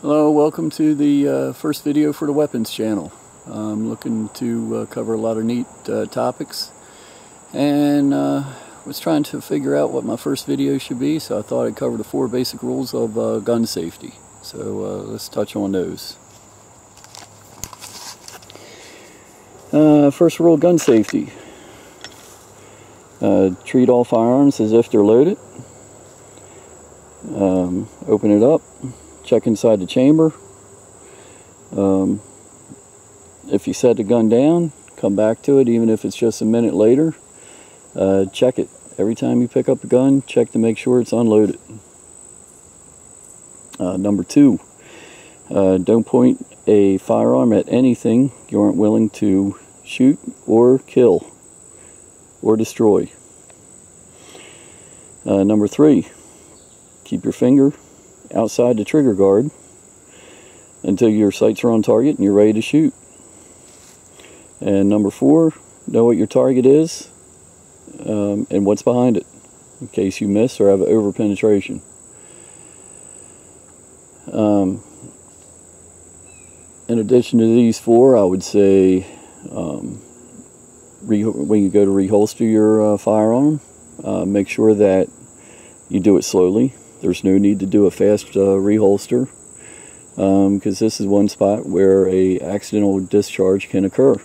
Hello, welcome to the first video for the weapons channel. I'm looking to cover a lot of neat topics, and was trying to figure out what my first video should be, so I thought I'd cover the 4 basic rules of gun safety. So let's touch on those. First rule of gun safety. Treat all firearms as if they're loaded. Open it up. Check inside the chamber. If you set the gun down, come back to it even if it's just a minute later. Check it. Every time you pick up a gun, check to make sure it's unloaded. Number 2, don't point a firearm at anything you aren't willing to shoot or kill or destroy. Number 3, keep your finger outside the trigger guard until your sights are on target and you're ready to shoot. And number 4, know what your target is and what's behind it in case you miss or have over penetration. In addition to these 4, I would say when you go to reholster your firearm, make sure that you do it slowly. There's no need to do a fast reholster because this is one spot where a accidental discharge can occur.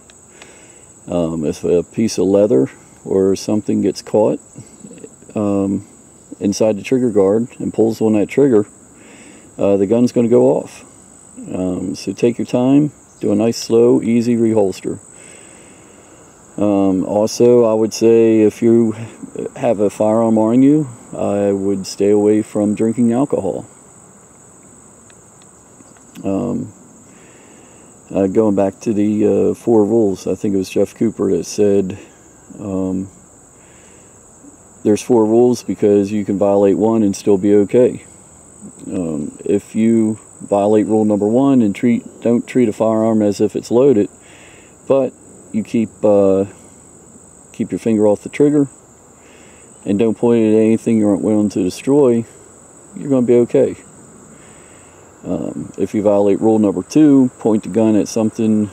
If a piece of leather or something gets caught inside the trigger guard and pulls on that trigger, the gun's going to go off. So take your time, do a nice slow, easy reholster. Also, I would say if you have a firearm on you, I would stay away from drinking alcohol. Going back to the 4 rules, I think it was Jeff Cooper that said there's 4 rules because you can violate 1 and still be okay. If you violate rule number 1 and don't treat a firearm as if it's loaded, but you keep your finger off the trigger and don't point it at anything you aren't willing to destroy, you're going to be okay. If you violate rule number 2, point the gun at something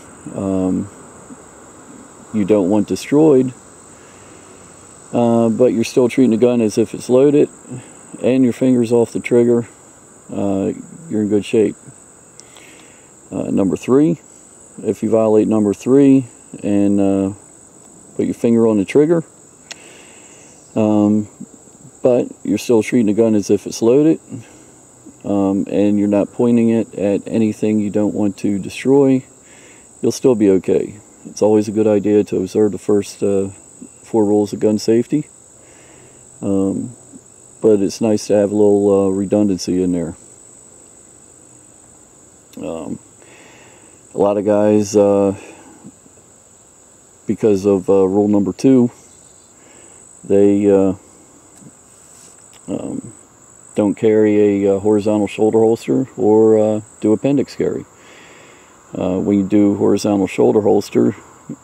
you don't want destroyed, but you're still treating the gun as if it's loaded and your finger's off the trigger, you're in good shape. Number 3, if you violate number 3 and put your finger on the trigger, but you're still treating the gun as if it's loaded, and you're not pointing it at anything you don't want to destroy, you'll still be okay. It's always a good idea to observe the first 4 rules of gun safety, but it's nice to have a little redundancy in there. A lot of guys, because of rule number 2, they don't carry a horizontal shoulder holster or do appendix carry. When you do horizontal shoulder holster,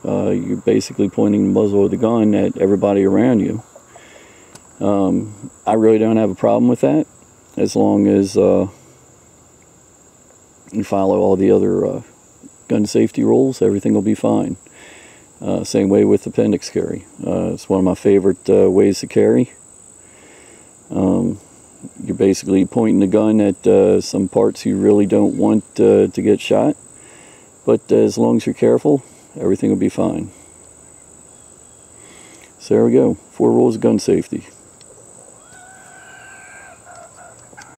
you're basically pointing the muzzle of the gun at everybody around you. I really don't have a problem with that as long as you follow all the other gun safety rules. Everything will be fine. Same way with appendix carry. It's one of my favorite ways to carry. You're basically pointing the gun at some parts you really don't want to get shot, but as long as you're careful, everything will be fine. So there we go, 4 rules of gun safety.